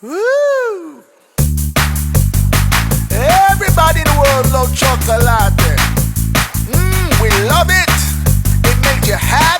Woo! Everybody in the world love chocolate. We love it. It makes you happy.